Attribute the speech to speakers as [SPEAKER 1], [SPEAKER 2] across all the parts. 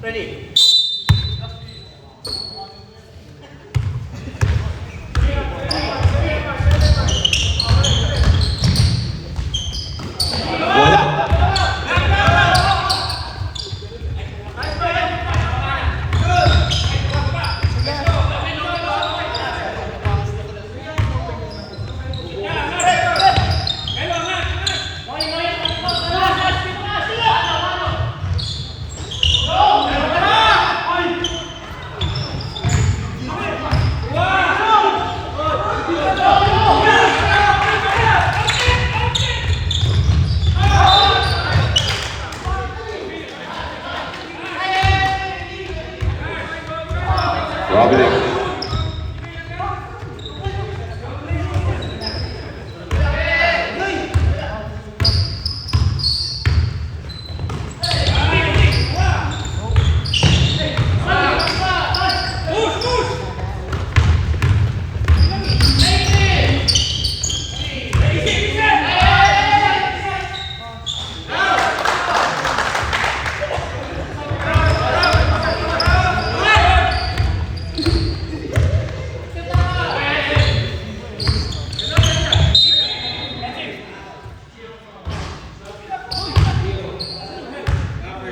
[SPEAKER 1] Ready?
[SPEAKER 2] Robin.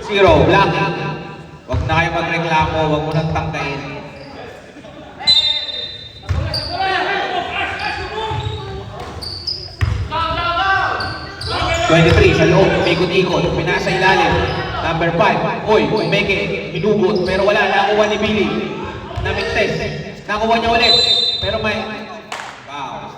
[SPEAKER 2] Zero, black. Huwag na kayo magreklamo, huwag mo nang tangkain. #23 sa loob, ikot-ikot, pinasa ilalim. Number 5, Uy, Meke, hinugot, pero wala, nakuha ni Billy. Namigtes, nakuha niya ulit, pero may... Wow.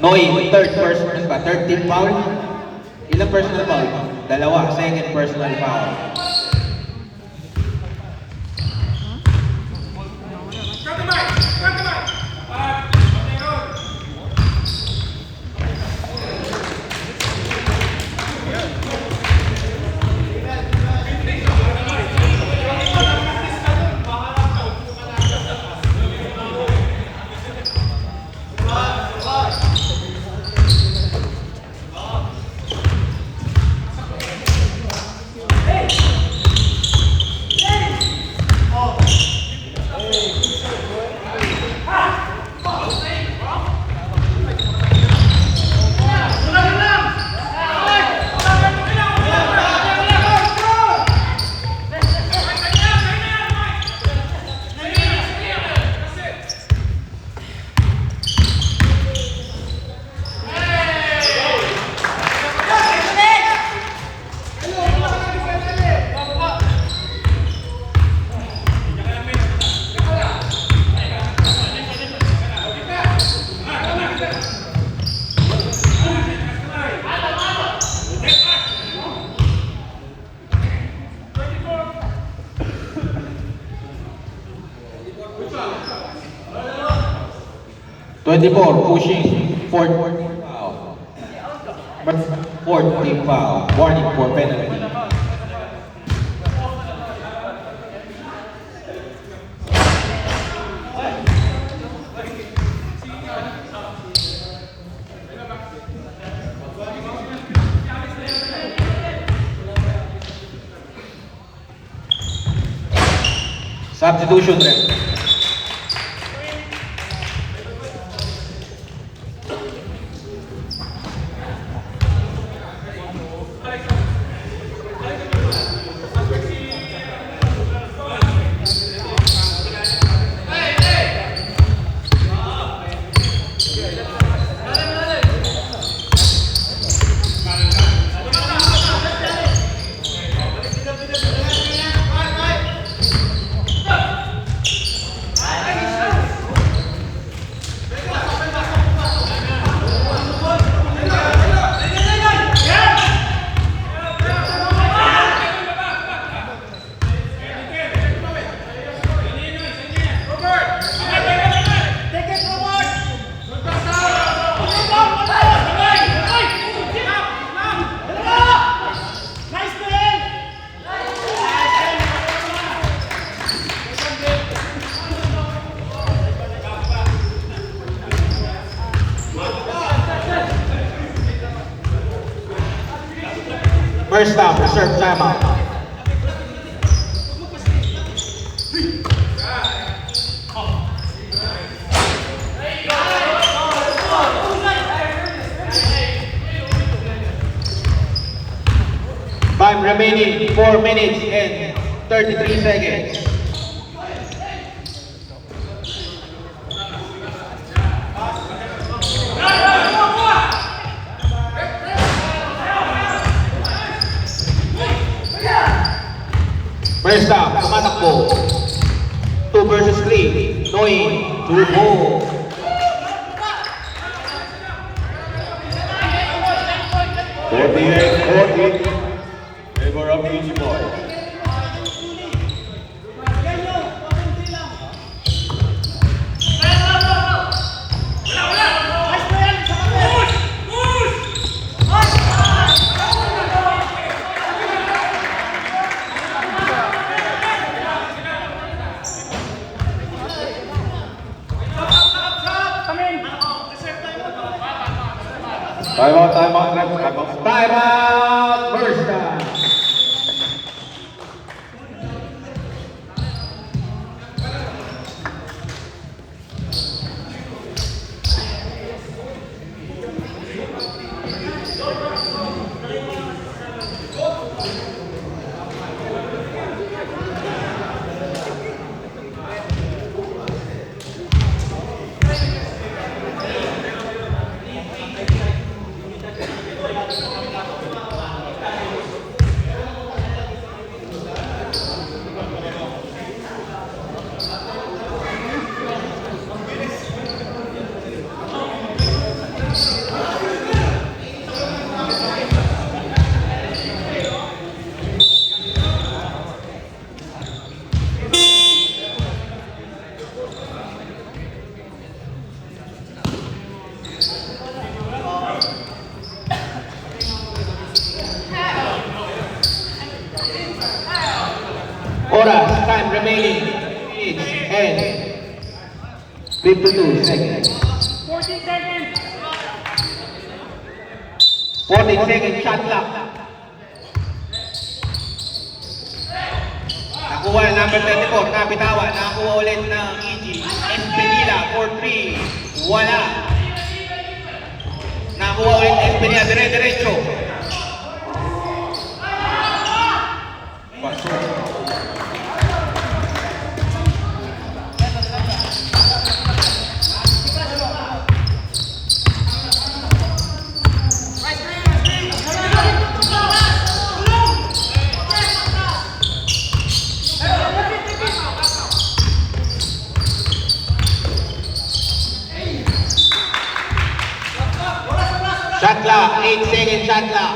[SPEAKER 2] Noy, third personal ba? Third team foul? Ilang personal foul? Dalawa, second personal foul.
[SPEAKER 1] Hey!
[SPEAKER 2] 24, pushing, fourth foul. Fourth team foul, warning for penalty. Substitution ref. First down, reserve timeout. Time remaining 4 minutes and 33 seconds. First down, tumatakbo. 2 versus 3. Noy, 2 ball. Favor of Easy Boy. Time out, first down. Oras, time remaining, and 52 seconds.
[SPEAKER 3] 14 seconds.
[SPEAKER 2] 14 seconds, shot clock. Nakuha number 24, Kapitawa. Nakuha ulit ng EG. Espinila, 4-3. Wala. Nakuha ulit Espinila, dire-diretso. Pasok. Shot clock, 8 seconds shot clock.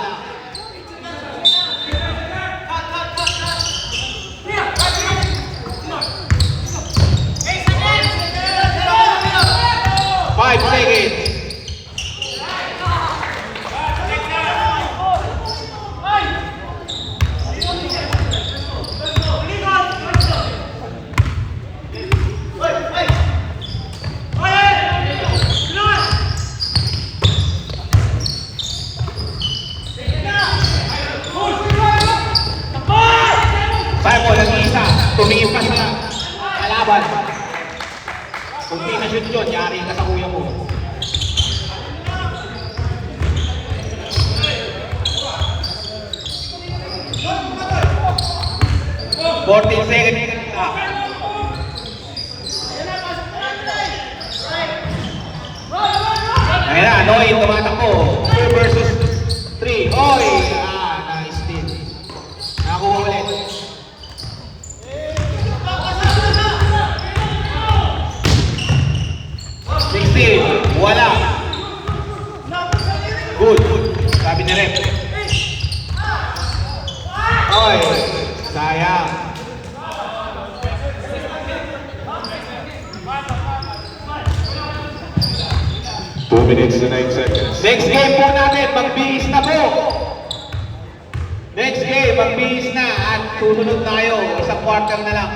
[SPEAKER 2] pa sa kalaban. Kung di na shoot yun, yari ka sa kuya mo. Fourteen seconds. Ayan na, Noy, tumatakbo. 2 versus 3. Oy! Nice steal. Nakakuha ulit. 16. Wala. Good. Sabi ni Rep. Oy! Sayang.
[SPEAKER 4] Two minutes and 8 seconds.
[SPEAKER 2] Next game po natin, magbihis na po. Next game, magbihis na at susunod tayo. Isang quarter na lang.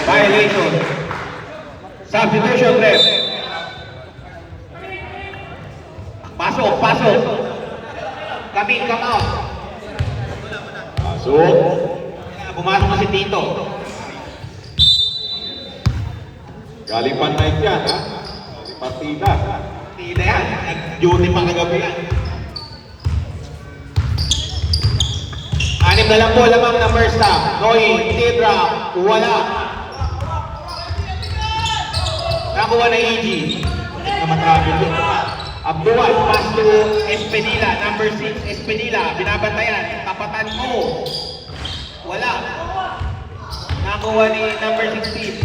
[SPEAKER 2] Violation. Substitution, ref. Pasok, pasok. Come out.
[SPEAKER 4] Pasok.
[SPEAKER 2] Pumasok na si Tito.
[SPEAKER 4] Galing pa night yan, ha? Galing partida.
[SPEAKER 2] Tito yan. Nag-duty pa kagabi yan. 6 na lang po lamang na first half. Noy, Tidra, wala. Nakuha na EG. Na matravel yun. Abdual, pass to Espinila. Number 6, Espinila. Binabantayan. Tapatan mo. Wala. Nakuha ni number 16.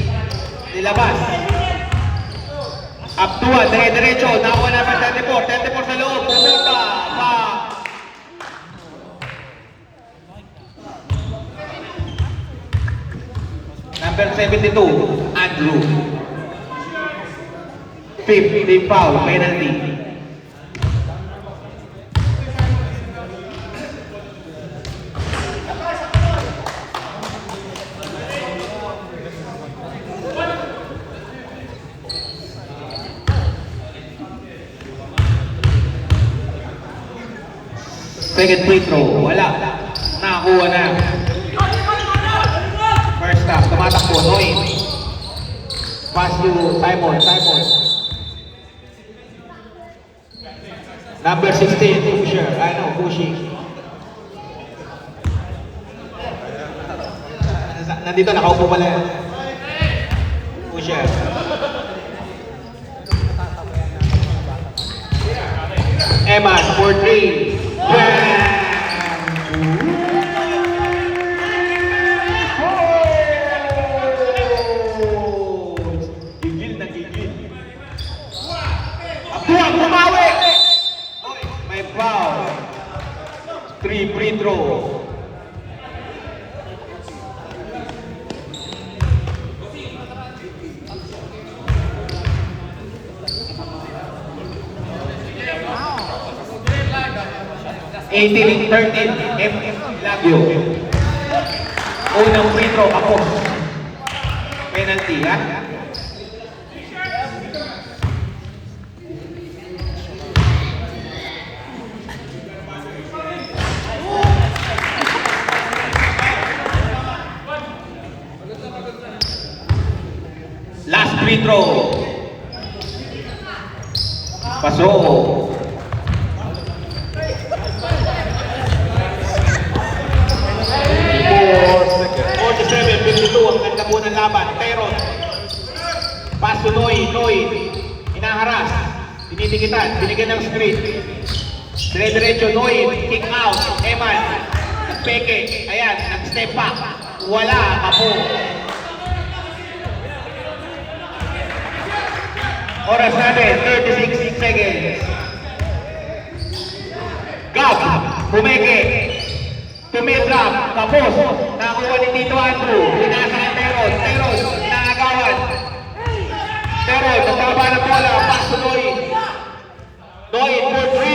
[SPEAKER 2] Nilabas. Abdual, dire-diretso. Nakuha naman 34. 34 sa loob. Pumunta. Pa. Number 72, Andrew. 50 foul, penalty. Second free throw, wala. Nakakuha na. First half, tumatakbo, Noy. Pass to Simon. Number 16, Pusher. Pushing. Nandito, nakaupo pala yan. Pusher. Eman, for 3. Gigil na gigil. Abduan, bumawi! May foul. 3 free throw. (18-13) MM Labio. Unang free throw ako. Penalty, ha? Last free throw. Pasok. 47-52 ang ganda po ng laban. Pero pass to Noy. Hinaharas. Tinitikitan. Binigyan ng screen. Dire-diretso Noy. Kick out. Eman. Nagpeke. Ayan. Nag-step back. Wala. Kapo. Oras natin. 36 seconds. Gab. Pumeke. Tumidrop, tapos, nakuha ni Tito Andrew, pinasa kay Teron, naagawan. Teron, nagbaba ng bola, pass to Noy. Noy, for 3.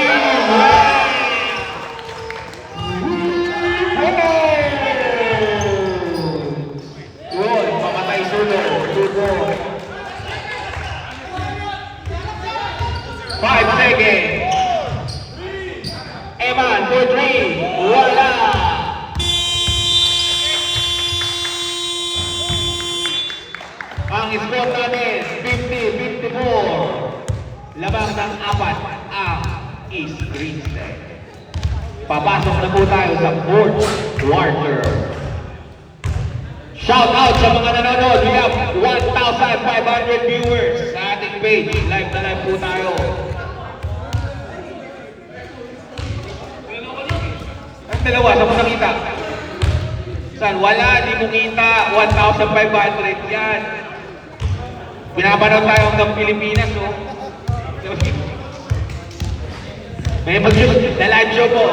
[SPEAKER 2] Yun, pamatay sulo, sulo. 5 seconds. Eman for 3. Wala! Ang score natin, 50-54. Labang ng 4 ang East Greenstead. Papasok na po tayo sa 4th quarter. Shout out sa mga nanonood. We have 1,500 viewers sa ating page. Live na live po tayo. Ang dalawa, saan mo nakita? Saan? Wala, di mo kita. 1,500 yan. Pinapanood tayo hanggang Pilipinas, oh. May mag-live show po.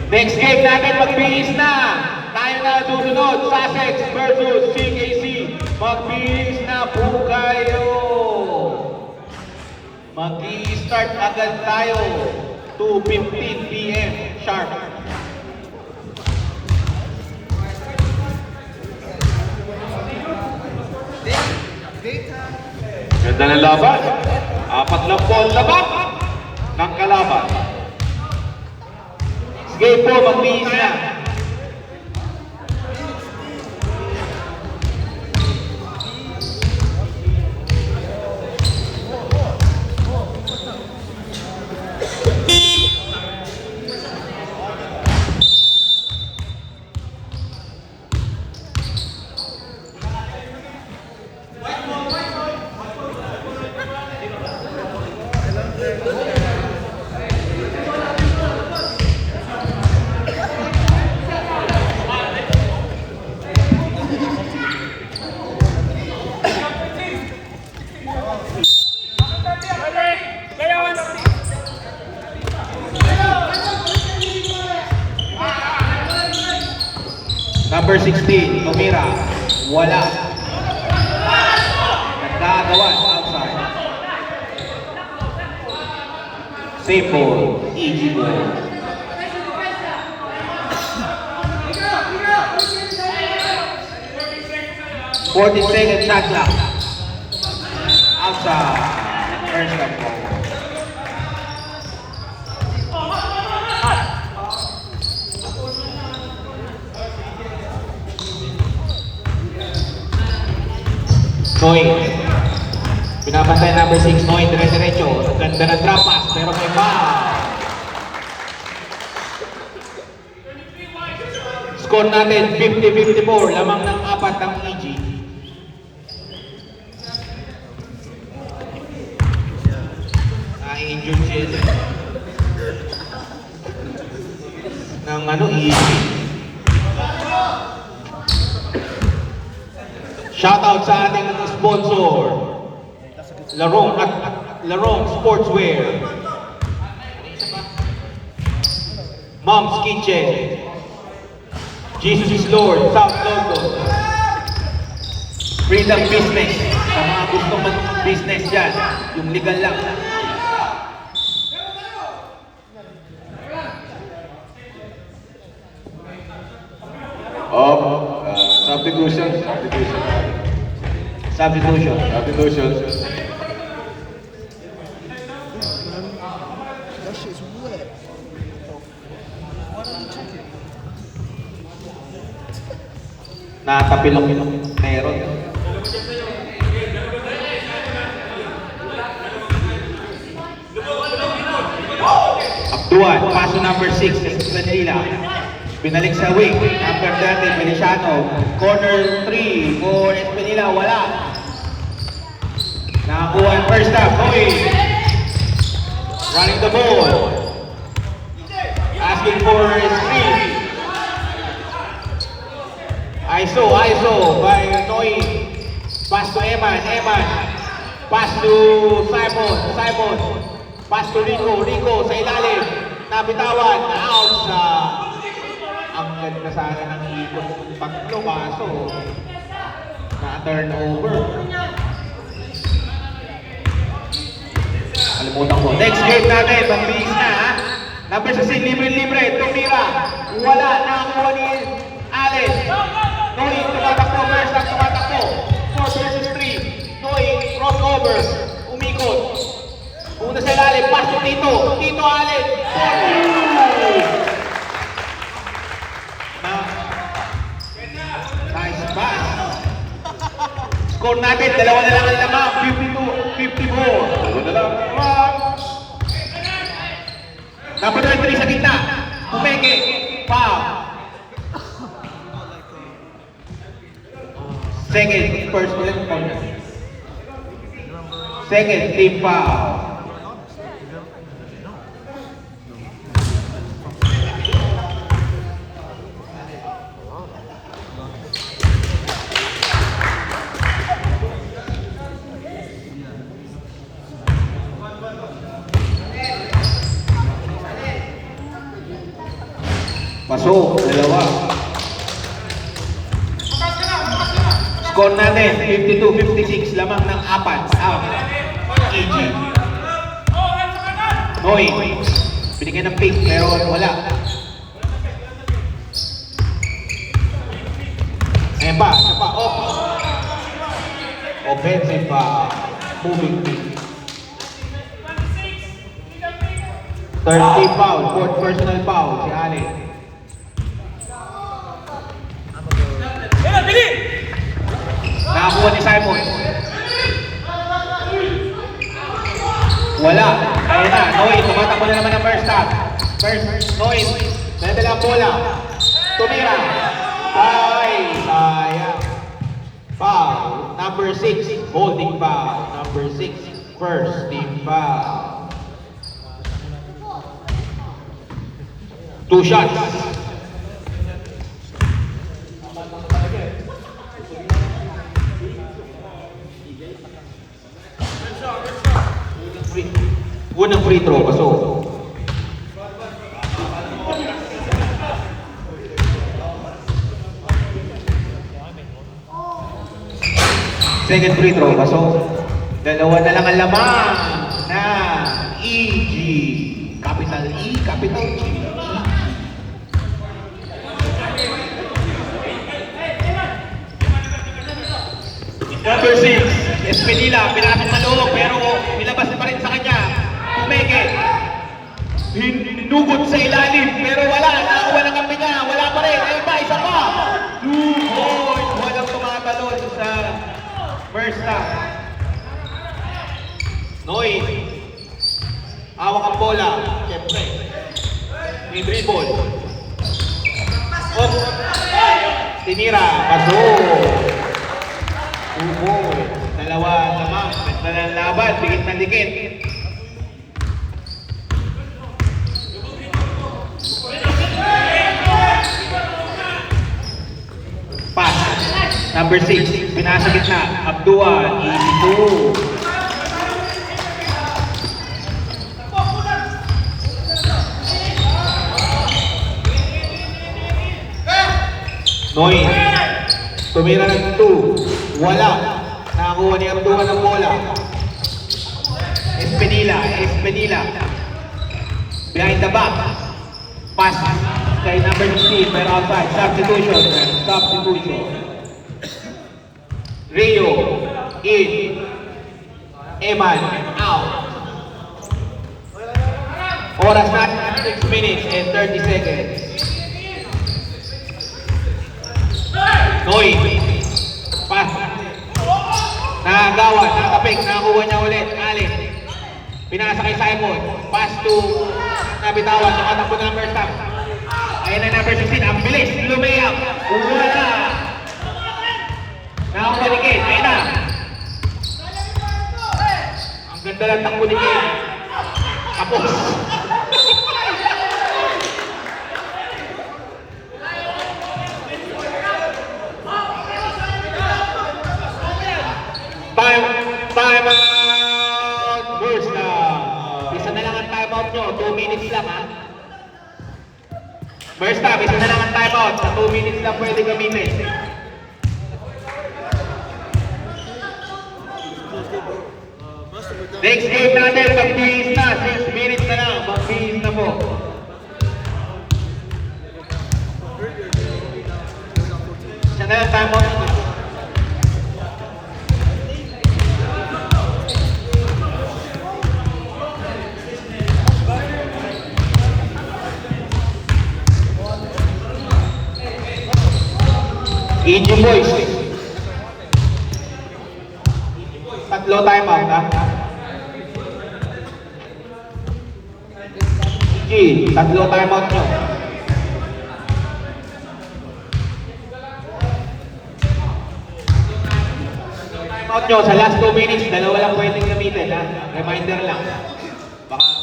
[SPEAKER 2] Next game natin, magbihis na. Tayo na susunod. Sussex versus CKC. Magbihis na po kayo. Mag-i-start agad tayo. 2:15 PM sharp.
[SPEAKER 4] Ganda ng laban. 4 lang po ang laban ng kalaban.
[SPEAKER 2] Sige po, magbihis na. Number 16, tumira. Wala. Nagkagawan outside. Safe ball. Easy ball. Second shot clock. Outside. First shot ball. Noy. Pinapantay number 6, Noy, dire-diretso. Ganda ng drop pass, pero may foul. Score natin, 50-54. Lamang ng 4 ng EG. Na-injured siya. Ng EG. Shoutout sa ating sponsor, Larong Sportswear, Mom's Kitchen, Jesus is Lord, South London, Freedom Business, sa mga gustong mag-business dyan, yung legal lang. Substitution. Nakatapilok yung meron. Abduan, paso number 6, Manila. Pinalik sa wing, number 30, Feliciano. Corner 3 for Espinila, wala. Nakakuha ang first half, Noy. Running the ball. Asking for a screen. ISO by Noy. Pass to Eman. Pass to Simon. Pass to Rico sa ilalim. Nabitawan, out sa... Ang ganda sana ng ikot ng tatlo, kaso na-turn over. Alimutan ko. Next game natin, magbihis na ha. Number 16, libre, tumira. Wala, nakakuha ni Allen. Noy, tumatakbo, first half, tumatakbo. 4 versus 3. Noy, crossover, umikot. pass to Tito. Tito Allen. 42. Nice pass. Score natin, dalawa na lang ang lamang. 52-54.
[SPEAKER 4] Dalawa na lang. Lamang.
[SPEAKER 2] Number 23 sa gitna. Pumeke. Foul. Second, first ulit. Second, team foul. Pasok, dalawa. Score natin, 52-56, lamang ng apat. EG. Noy. Binigyan ng pick, pero wala. Ayan pa, oh. Offensive pa. Moving pick. Third team foul, fourth personal foul, si Ali. Nakakuha ni Simon. Wala. Ayun na. Noy, tumatakbo na naman ang first half. Noy, nadala ang bola. Tumira. Sayang. Foul. Number 6, holding foul. Number 6, first team foul. 2 shots. Unang free throw, pasok. Second free throw, pasok. Dalawa na lang ang lamang na EG. Capital E, capital G. Number 6, Espinila, pinapit sa loob, pero nilabas pa rin sa kanya. Pumeke. Hinugot sa ilalim, pero wala. Nakakuha ng kampi niya, wala pa rin. Ayun pa, isa pa. 2 points. Walang tumatalon sa first half. Noy. Hawak ang bola. Siyempre. May dribble. Tinira. Paso. 2 points. Dalawa lamang. Basta ng laban. Dikit na dikit. Pass. Number 6. Pinasa gitna. Abdua. Easy 2. Noy. Tumira ng 2. Wala. Nakakuha ni Abdua ng bola. Espinila. Behind the back. Pass kay number 16 pero outside. Substitution. Rio. In. Eman. Out. Oras na 6 minutes and 30 seconds. Noy. Pass. Nakagawa, nakapik, nakakuha niya ulit. Allen. Pinasa kay Simon. Pass to nabitawan. Tumatakbo number 7. Ayun na number 16. Ang bilis. Lumayap. Wala. Nakakuha ni Kate. Ayun na. Ang ganda lang takbo ni Kate. Tapos. Time out! First half. Isa na lang ang time out nyo. 2 minutes lang ha. First half, isa na lang ang time out. Sa 2 minutes lang pwede gamitin. Next game natin, magbihis na. 6 minutes na lang. Magbihis na po. Isa na lang time out. EG boys. Tatlo timeout ha. EG, tatlo timeout nyo. Timeout nyo sa last 2 minutes, dalawa lang pwedeng gamitin ha. Reminder lang. Baka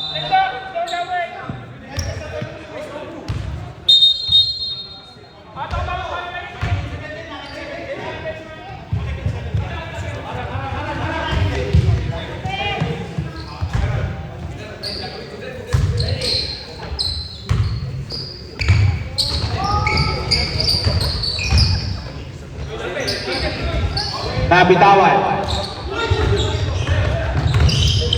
[SPEAKER 2] nabitawan.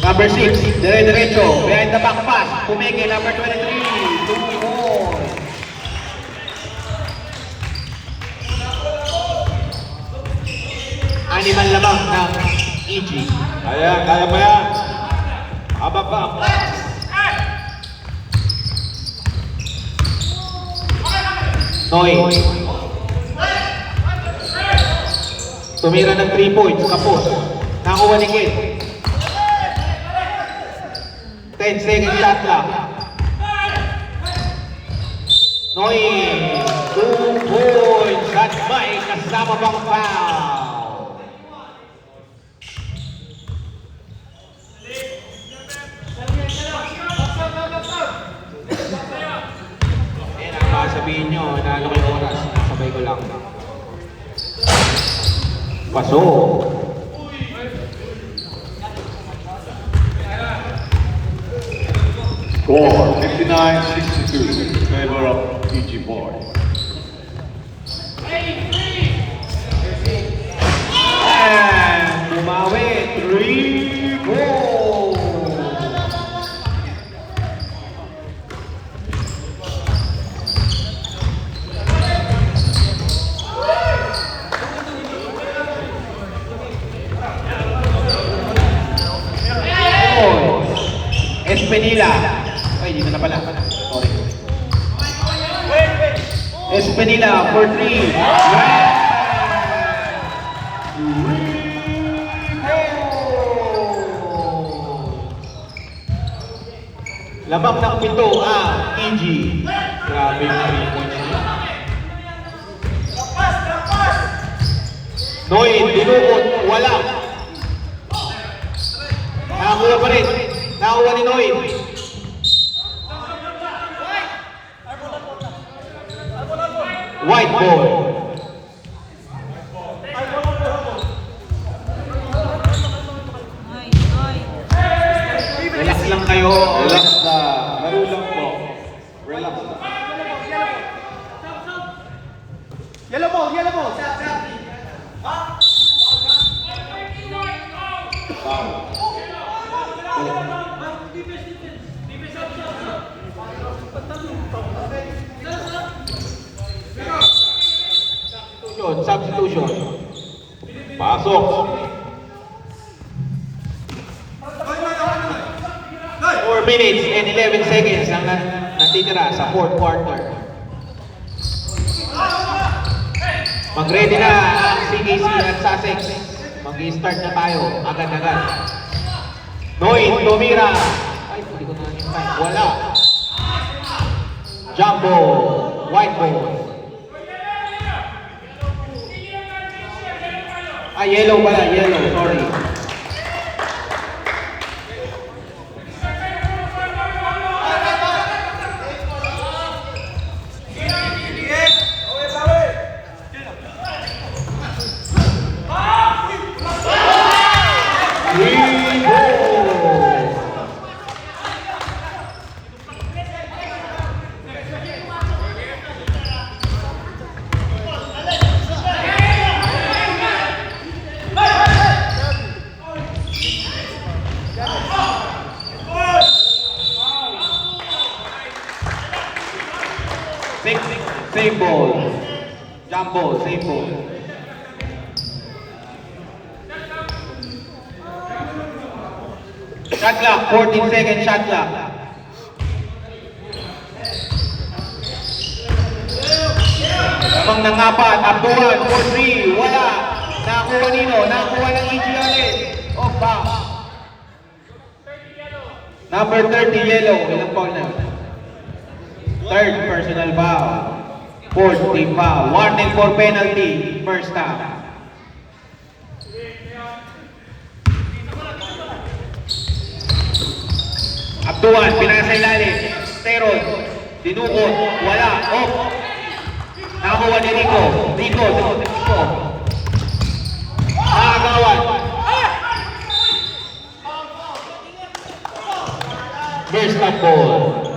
[SPEAKER 2] Number 6, dire-diretso, behind the back pass, Pumeke, number 23, 2 points. Animal lamang ng EG.
[SPEAKER 4] Kaya mo yan. Habang pa.
[SPEAKER 2] Noy. Tumira ng 3 points, kapos. Nakuha ni Kid. 10 second shot lang. Noy, 2 points at may kasama pang foul. Baka sabihin nyo, naano kayo oras, sabay ko lang. Paso.
[SPEAKER 4] Score 59-62 in favor of EG boys.
[SPEAKER 2] And bumawi, 3 goals. Espenila. Ay, dito na pala. Sorry. Espenila for 3. Lamang ng pito ang EG. Grabe yung 3 points niya. Noy, dinukot, wala. Nakakuha pa rin. Nakakuha ni Noy. White ball. Relax lang kayo.
[SPEAKER 4] Relax na. Laro lang po. Relax na.
[SPEAKER 1] Yellow ball, yellow ball.
[SPEAKER 4] Foul.
[SPEAKER 2] Substitution.
[SPEAKER 4] Pasok.
[SPEAKER 2] 4 minutes and 11 seconds ang natitira sa 4th quarter. Mag-ready na ang CKC at Sussex. Mag-i-start na tayo agad-agad. Noy, tumira. Ay, hindi ko na time. Wala. Jumbo. White ball. Ah, yellow pala. Yellow. Sorry. Same ball. Jump ball, same ball. Shot clock, 14 second shot clock. Lamang ng apat, Abduan, 4-3, wala. Nakakuha nino, nakakuha ng EG ulit. Off back. Number 30, yellow. Ilang foul na? Third personal foul. Fourth team foul. Warning for penalty. First half. Abduan, pinasa ilalim. Steron, dinukot, wala. Off. Nakakuha ni Rico. Rico. Nakagawan. First half ball.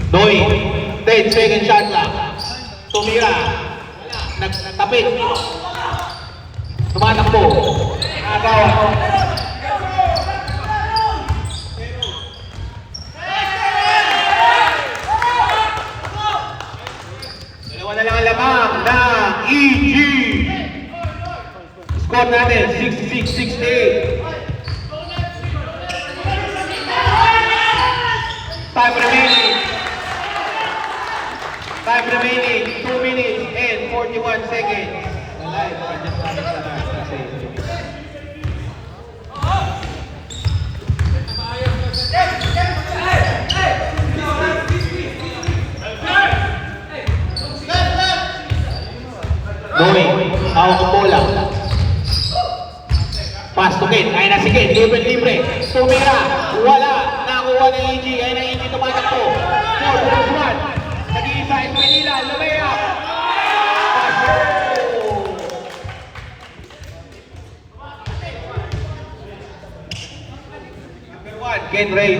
[SPEAKER 2] Noy, 10 second shot lang. Tumira. Nagtapit. Tumatakbo. Nakagawan. Dalawa na lang ang lamang ng EG. Score natin, 66-68. Time remaining 2 minutes and 41 seconds. Alive, just natin sa nurse kasi. Noy, hawak ang bola. Pass to Kid, ay na si Kid, libre. Tumira, wala. Nakuha ng EG, ay na EG tumatakbo. 4-1. Nag-iisa, Espanila, lumaya. Number 1, Ken Ray.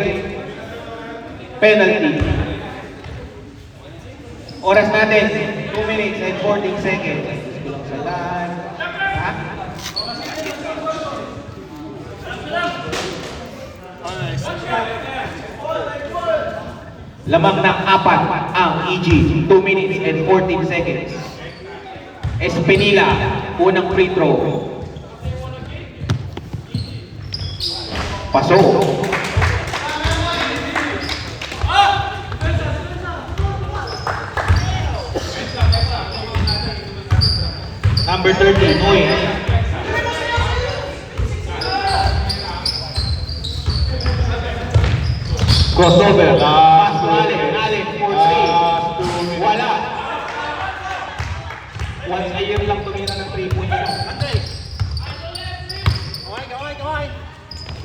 [SPEAKER 2] Penalty. Oras natin, 2 minutes and 14 seconds. Kulang sa daan. Ha? Lamang ng apat ang EG, 2 minutes and 14 seconds. Espanila, unang free throw. Pasok. Number 30, Noy. Crossover. Allen, 4-3. Wala. Once a year lang tumira ng 3-point nila.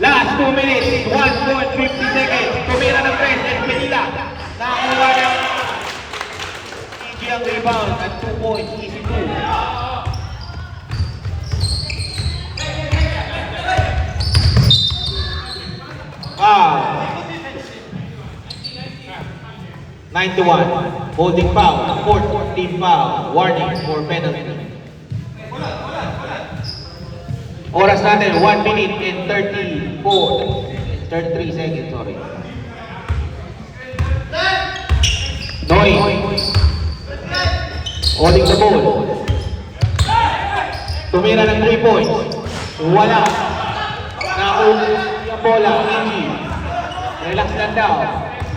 [SPEAKER 2] Last 2 minutes, 1.50 seconds. Tumira ng 3, Espanila. Nakakuha ng EG ang rebound at 2 points, easy 2. Foul. 9-1. Holding foul. Fourth team foul. Warning for penalty. Oras natin, 1 minute and 33 seconds, sorry. Noy. Holding the ball. Tumira ng 3 points. Wala. Nakuha yung bola. EG. Relax lang daw.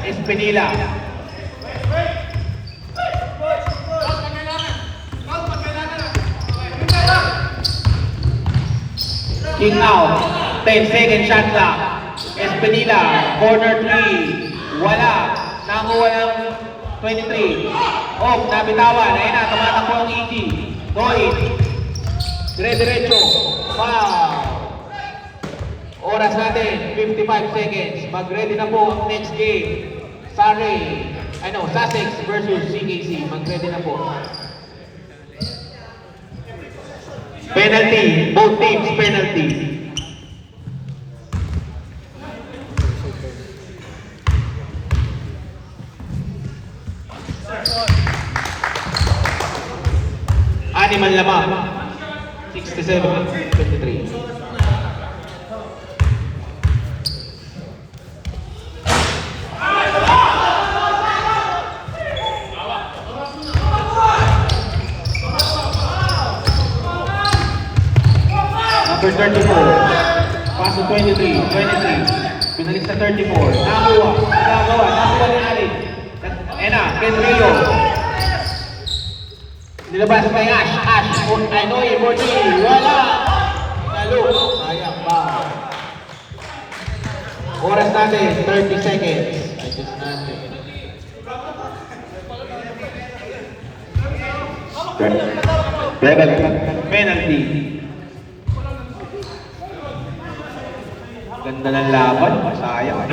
[SPEAKER 2] Espanila. King out. 10 second shot clock. Espanila. Corner 3. Wala. Nakuha ng 23. Off. Nabitawan. Ayun na. Tumatakbo ang EG. Noy. Dire-diretso. Foul. Oras natin, 55 seconds. Mag-ready na po ang next game. Sussex versus CKC. Mag-ready na po. Penalty. Both teams penalty. Animal lamang. 67-23. 34. Paso 23. Pinalik sa 34. Nakakuha ni Ali. Ena, Ken Rio. Nilabas kay Ash. Noy, 40. Wala. Talo. Sayang ba? Oras natin, 30 seconds. Adjust natin. Penalty. Ganda ng laban, sayang.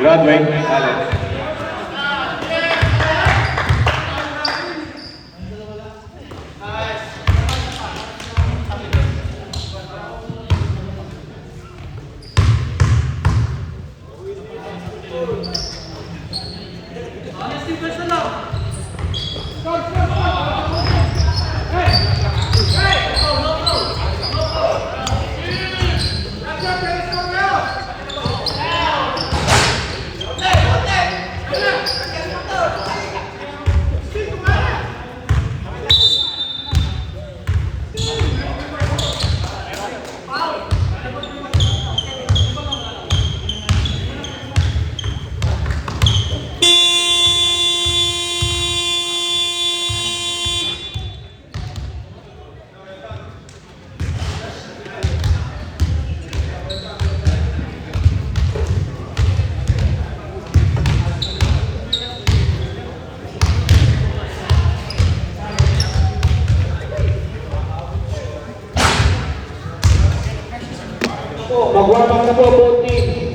[SPEAKER 2] Graduate, Alex. Mag-warm up na po, both teams.